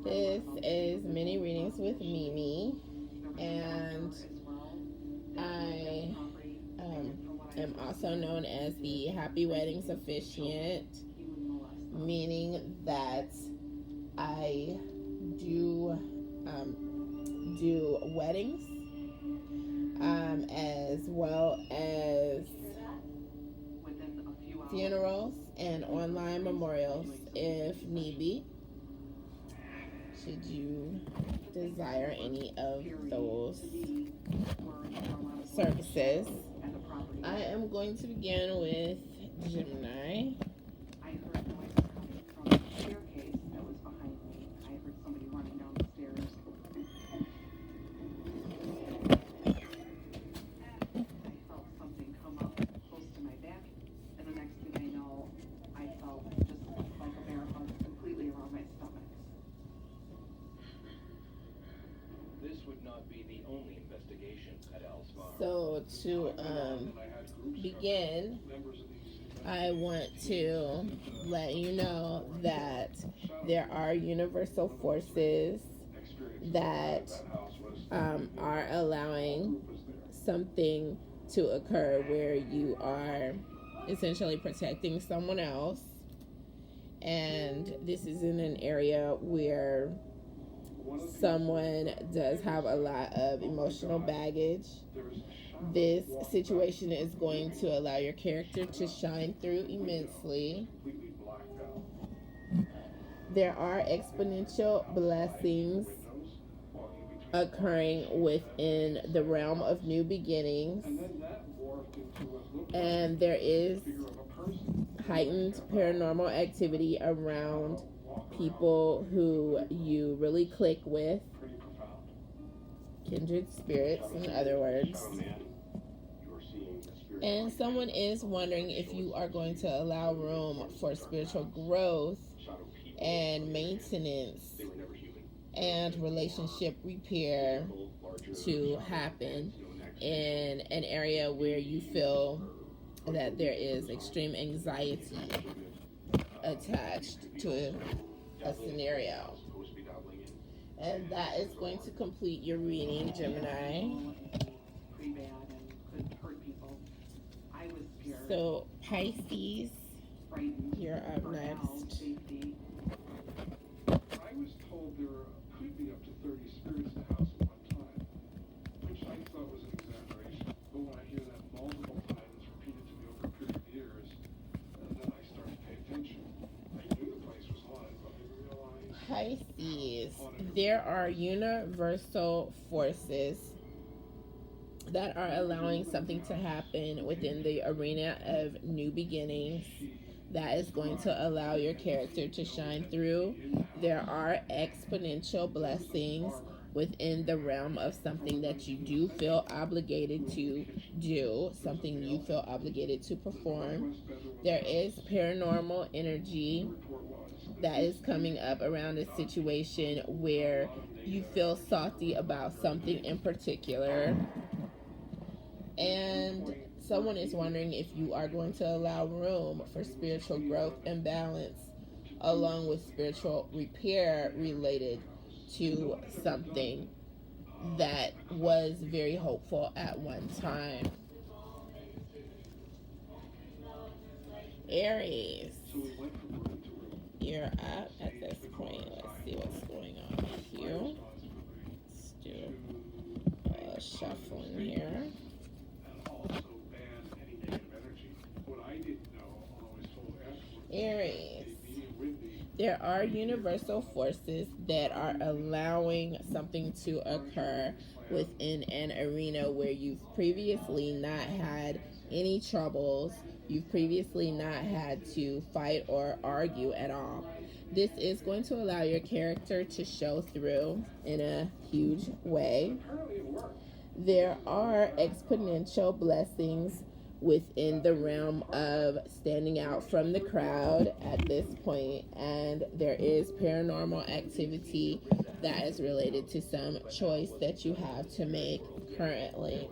This is Mini Readings with Mimi, and I am also known as the Happy Weddings Officiant, meaning that I do do weddings as well as funerals and online memorials if need be, should you desire any of those services. I am going to begin with Gemini. I heard noise coming from the staircase that was behind me. I heard somebody running down the stairs. I felt something come up close to my back, and the next thing I know, I felt just like a bear hug completely around my stomach. This would not be the only investigation at Al's Farm. So to begin, I want to let you know that there are universal forces that are allowing something to occur where you are essentially protecting someone else. And this is in an area where someone does have a lot of emotional baggage. This situation is going to allow your character to shine through immensely. There are exponential blessings occurring within the realm of new beginnings, and there is heightened paranormal activity around people who you really click with, kindred spirits, in other words. And someone is wondering if you are going to allow room for spiritual growth and maintenance and relationship repair to happen in an area where you feel that there is extreme anxiety attached to a scenario. And that is going to complete your reading, Gemini. Pretty bad and could hurt people. I was scared, So, Pisces, frightened. you're up for Al's next. safety. I was told there could be up to 30 spirits in the house at one time, which I thought was an exaggeration. But when I hear that multiple times repeated to me over a period of years, then I started to pay attention. I knew the place was haunted, but I didn't realize. Pisces, there are universal forces that are allowing something to happen within the arena of new beginnings that is going to allow your character to shine through. There are exponential blessings within the realm of something that you do feel obligated to do, something you feel obligated to perform. There is paranormal energy that is coming up around a situation where you feel salty about something in particular. And someone is wondering if you are going to allow room for spiritual growth and balance along with spiritual repair related to something that was very hopeful at one time. Aries, you're up at this point. Let's see what's going on with you. Let's do a shuffling here. Aries, there are universal forces that are allowing something to occur within an arena where you've previously not had any troubles, you've previously not had to fight or argue at all. This is going to allow your character to show through in a huge way. There are exponential blessings within the realm of standing out from the crowd at this point, and there is paranormal activity that is related to some choice that you have to make currently.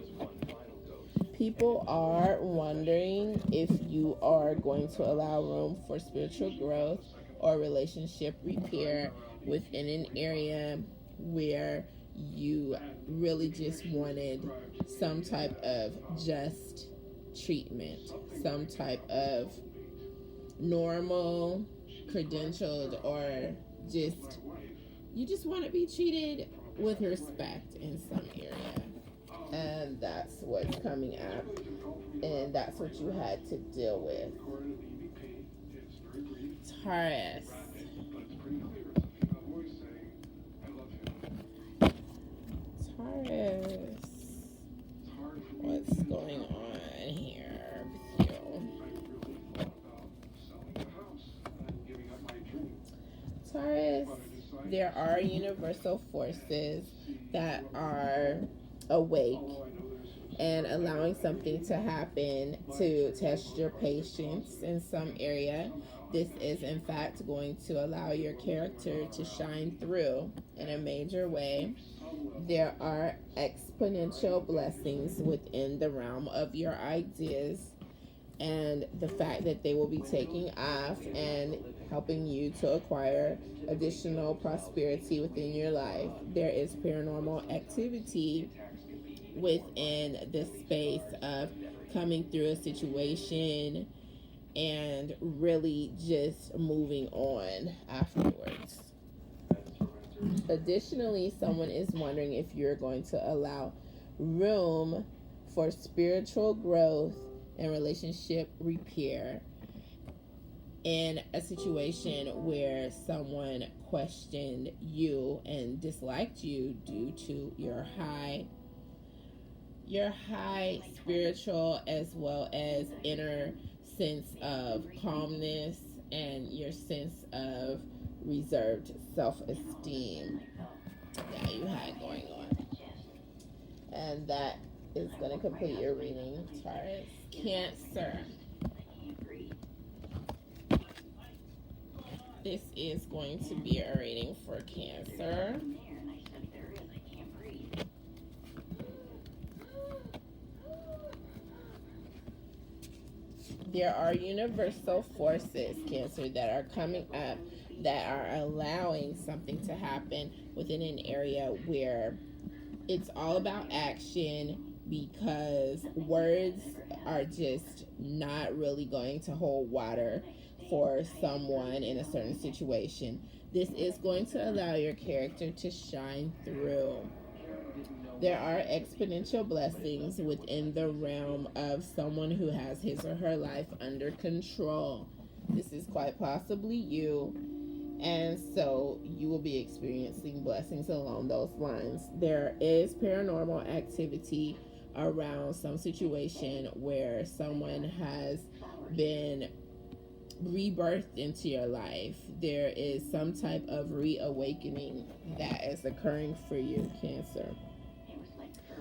People are wondering if you are going to allow room for spiritual growth or relationship repair within an area where you really just wanted some type of just treatment, some type of normal, credentialed, or just you just want to be treated with respect in some area. And that's what's coming up, and that's what you had to deal with. Taurus. Taurus. What's going on here with you? Taurus, there are universal forces that are awake and allowing something to happen to test your patience in some area. This is in fact going to allow your character to shine through in a major way. There are exponential blessings within the realm of your ideas, and the fact that they will be taking off and helping you to acquire additional prosperity within your life. There is paranormal activity within the space of coming through a situation and really just moving on afterwards. Additionally, someone is wondering if you're going to allow room for spiritual growth and relationship repair in a situation where someone questioned you and disliked you due to your high spiritual as well as inner sense of calmness and your sense of reserved self-esteem that you had going on. And that is going to complete your reading, Taurus. Cancer. This is going to be a reading for Cancer. There are universal forces, Cancer, that are coming up that are allowing something to happen within an area where it's all about action, because words are just not really going to hold water for someone in a certain situation. This is going to allow your character to shine through. There are exponential blessings within the realm of someone who has his or her life under control. This is quite possibly you, and so you will be experiencing blessings along those lines. There is paranormal activity around some situation where someone has been rebirthed into your life. There is some type of reawakening that is occurring for you, Cancer.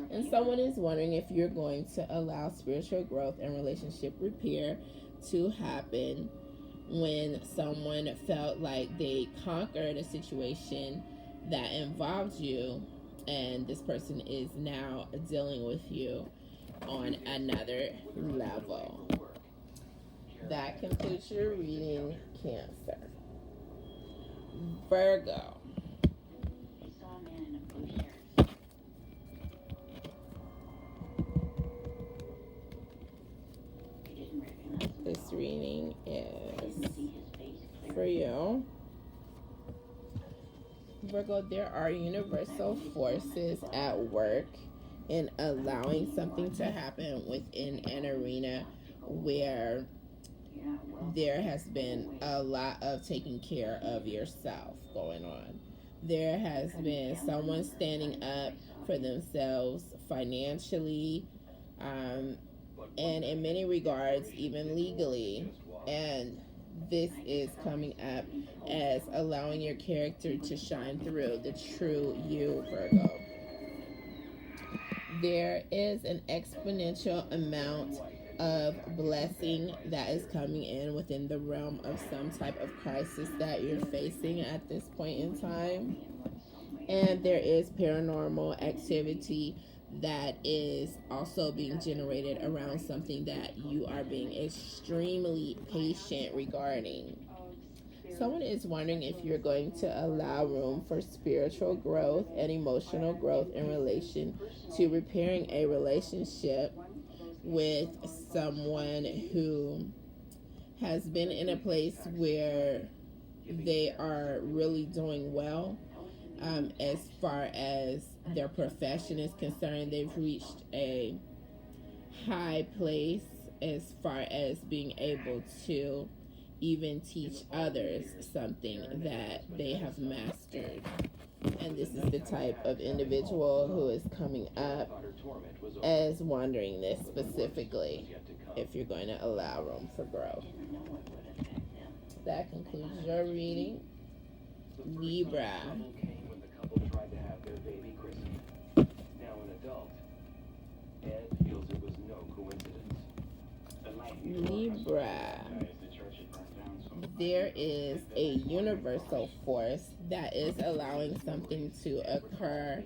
And someone is wondering if you're going to allow spiritual growth and relationship repair to happen when someone felt like they conquered a situation that involved you, and this person is now dealing with you on another level. That concludes your reading, Cancer. Virgo. This reading is for you. Virgo, there are universal forces at work in allowing something to happen within an arena where there has been a lot of taking care of yourself going on. There has been someone standing up for themselves financially, and in many regards, even legally. And this is coming up as allowing your character to shine through, the true you, Virgo. There is an exponential amount of blessing that is coming in within the realm of some type of crisis that you're facing at this point in time. And there is paranormal activity that is also being generated around something that you are being extremely patient regarding. Someone is wondering if you're going to allow room for spiritual growth and emotional growth in relation to repairing a relationship with someone who has been in a place where they are really doing well. As far as their profession is concerned, they've reached a high place as far as being able to even teach others something that they have mastered. And this is the type of individual who is coming up as wondering this specifically, if you're going to allow room for growth. That concludes your reading, Libra. When the couple tried to have their baby christened. Now an adult, Ed feels it was no coincidence. Libra. There is a universal force that is allowing something to occur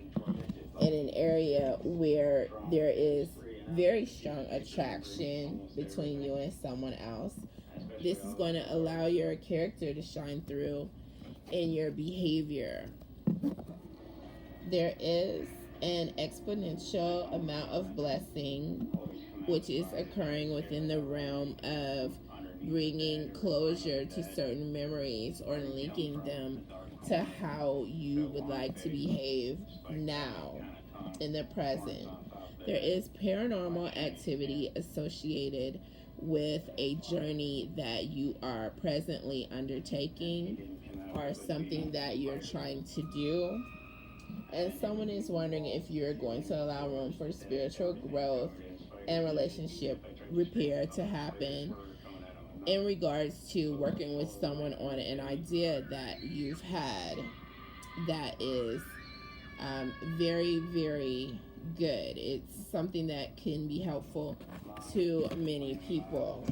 in an area where there is very strong attraction between you and someone else. This is going to allow your character to shine through in your behavior. There is an exponential amount of blessing which is occurring within the realm of bringing closure to certain memories or linking them to how you would like to behave now in the present. There is paranormal activity associated with a journey that you are presently undertaking or something that you're trying to do. And someone is wondering if you're going to allow room for spiritual growth and relationship repair to happen in regards to working with someone on an idea that you've had that is very, very good. It's something that can be helpful to many people.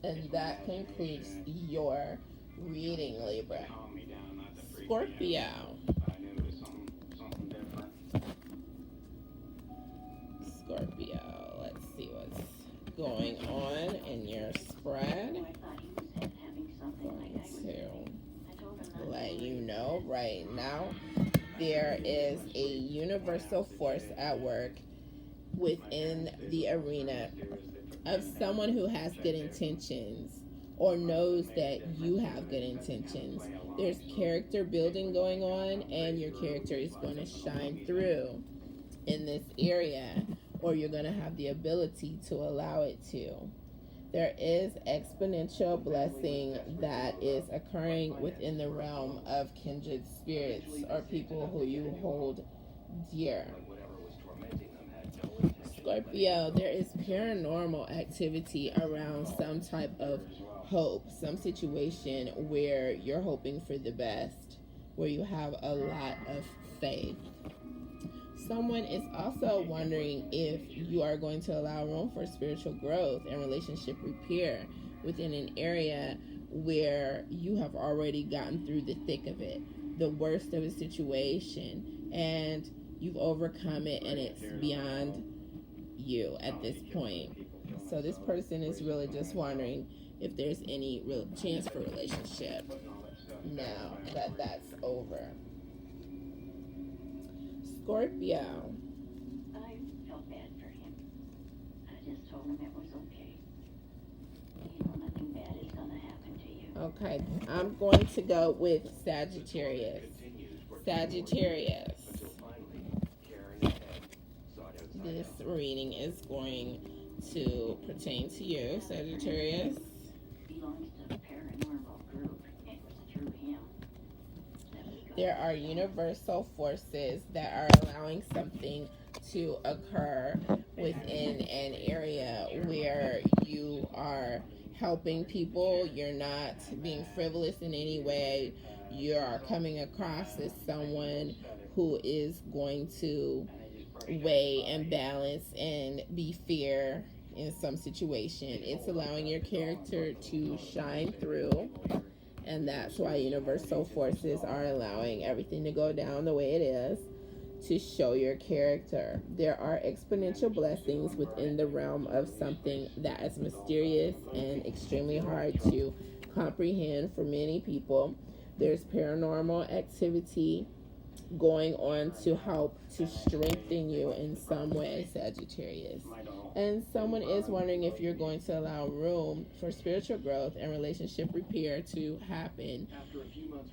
And that concludes your reading, Libra. Scorpio. Scorpio, let's see what's going on in your spread. To let you know right now, there is a universal force at work within the arena of someone who has good intentions or knows that you have good intentions. There's character building going on, and your character is going to shine through in this area, or you're going to have the ability to allow it to. There is exponential blessing that is occurring within the realm of kindred spirits or people who you hold dear. Scorpio, there is paranormal activity around some type of hope, some situation where you're hoping for the best, where you have a lot of faith. Someone is also wondering if you are going to allow room for spiritual growth and relationship repair within an area where you have already gotten through the thick of it, the worst of a situation, and you've overcome it and it's beyond you at this point. So this person is really just wondering if there's any real chance for relationship now that that's over. Scorpio. I felt bad for him. I just told him it was okay. You know, nothing bad is going to happen to you. Okay, I'm going to go with Sagittarius. Sagittarius. This reading is going to pertain to you, Sagittarius. Belongs to the paranormal group. It was through him. There are universal forces that are allowing something to occur within an area where you are helping people. You're not being frivolous in any way. You are coming across as someone who is going to weigh and balance and be fair in some situation. It's allowing your character to shine through. And that's why universal forces are allowing everything to go down the way it is, to show your character. There are exponential blessings within the realm of something that is mysterious and extremely hard to comprehend for many people. There's paranormal activity going on to help to strengthen you in some way, Sagittarius. And someone is wondering if you're going to allow room for spiritual growth and relationship repair to happen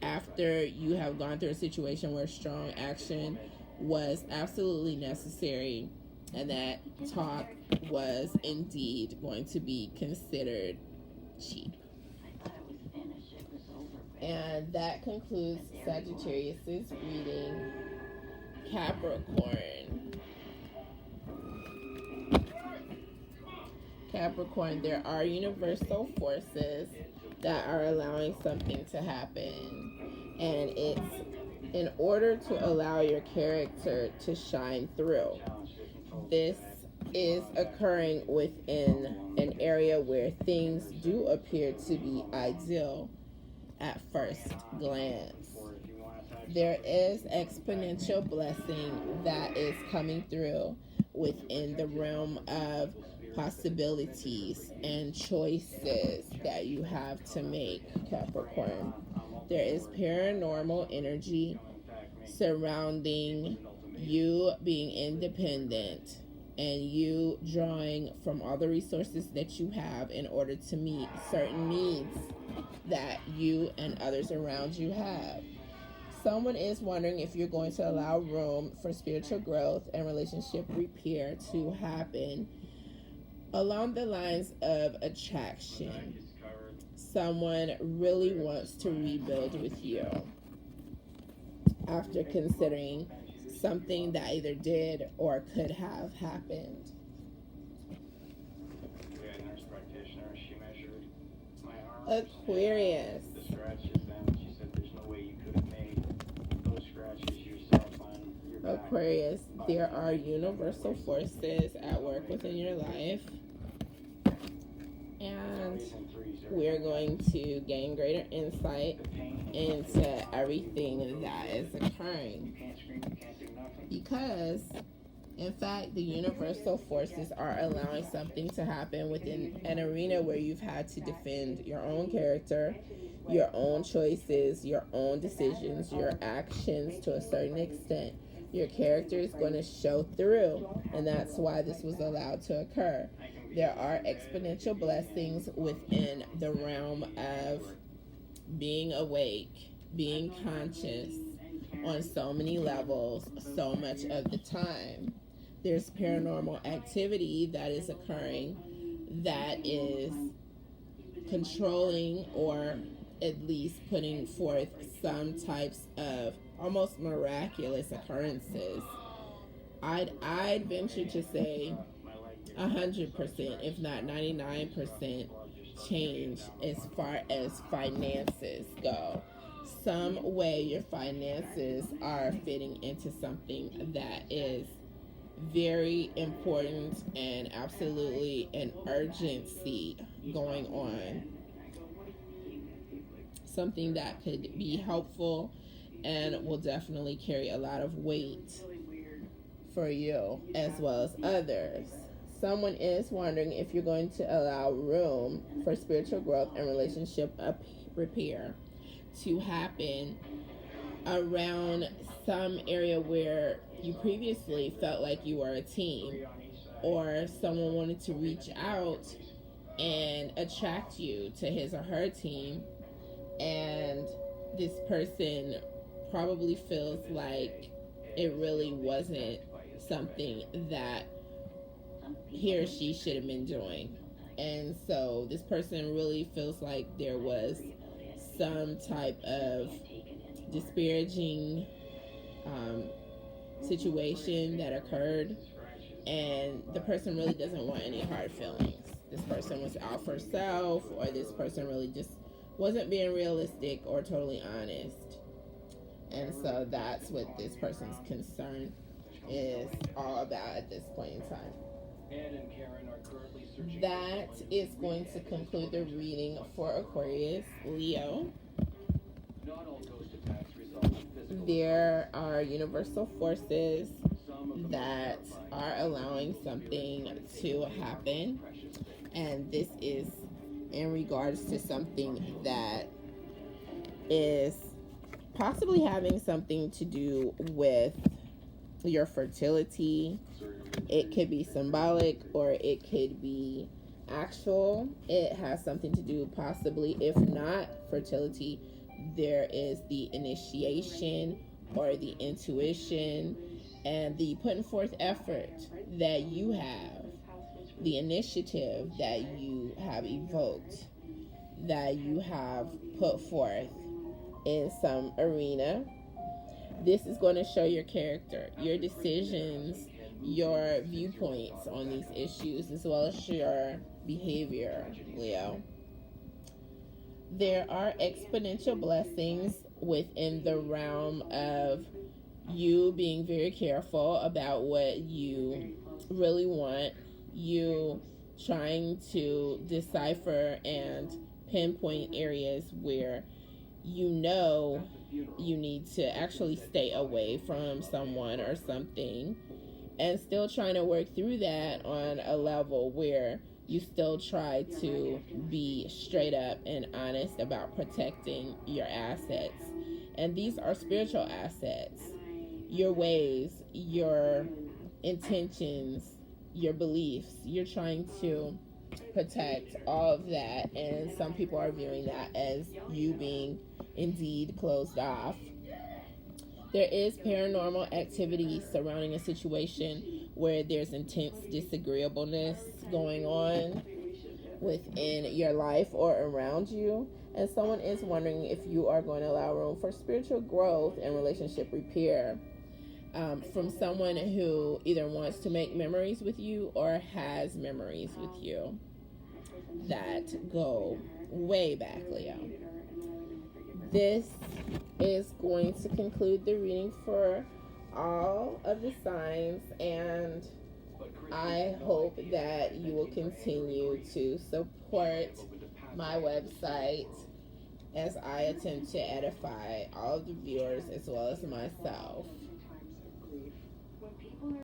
after you have gone through a situation where strong action was absolutely necessary and that talk was indeed going to be considered cheap. I thought it was finished, it was over. And that concludes Sagittarius's reading. Capricorn. Capricorn, there are universal forces that are allowing something to happen. And it's in order to allow your character to shine through. This is occurring within an area where things do appear to be ideal at first glance. There is exponential blessing that is coming through within the realm of possibilities and choices that you have to make, Capricorn. There is paranormal energy surrounding you being independent and you drawing from all the resources that you have in order to meet certain needs that you and others around you have. Someone is wondering if you're going to allow room for spiritual growth and relationship repair to happen along the lines of attraction. Someone really wants to rebuild with you after considering something that either did or could have happened. We had a nurse practitioner. She measured my arm. Aquarius. The scratches, and she said there's no way you could have made those scratches yourself on your back. Aquarius, there are universal forces at work within your life, and we're going to gain greater insight into everything that is occurring. You can't scream, you can't do nothing. Because, in fact, the universal forces are allowing something to happen within an arena where you've had to defend your own character, your own choices, your own decisions, your actions to a certain extent. Your character is going to show through, and that's why this was allowed to occur. There are exponential blessings within the realm of being awake, being conscious on so many levels, so much of the time. There's paranormal activity that is occurring that is controlling or at least putting forth some types of almost miraculous occurrences. I'd venture to say 100%, if not 99%, change as far as finances go. Some way your finances are fitting into something that is very important and absolutely an urgency going on. Something that could be helpful and will definitely carry a lot of weight for you as well as others. Someone is wondering if you're going to allow room for spiritual growth and relationship repair to happen around some area where you previously felt like you were a team, or someone wanted to reach out and attract you to his or her team, and this person probably feels like it really wasn't something that he or she should have been doing. And so this person really feels like there was some type of disparaging situation that occurred, and the person really doesn't want any hard feelings. This person was out for self, or this person really just wasn't being realistic or totally honest. And so that's what this person's concern is all about at this point in time. Ed and Karen are currently searching. That is going to conclude the reading for Aquarius. Leo, Not all ghost attacks result in physical. there are universal forces that are allowing something to happen, and this is in regards to something that is possibly having something to do with your fertility. It could be symbolic or it could be actual. It has something to do, possibly, if not fertility, there is the initiation or the intuition and the putting forth effort that you have, the initiative that you have evoked, that you have put forth in some arena. This is going to show your character, your decisions, your viewpoints on these issues, as well as your behavior, Leo. There are exponential blessings within the realm of you being very careful about what you really want, you trying to decipher and pinpoint areas where you know you need to actually stay away from someone or something, and still trying to work through that on a level where you still try to be straight up and honest about protecting your assets. And these are spiritual assets, your ways, your intentions, your beliefs. You're trying to protect all of that, and some people are viewing that as you being indeed closed off. There is paranormal activity surrounding a situation where there's intense disagreeableness going on within your life or around you, and someone is wondering if you are going to allow room for spiritual growth and relationship repair from someone who either wants to make memories with you or has memories with you that go way back, Leo. This is going to conclude the reading for all of the signs, and I hope that you will continue to support my website as I attempt to edify all of the viewers as well as myself.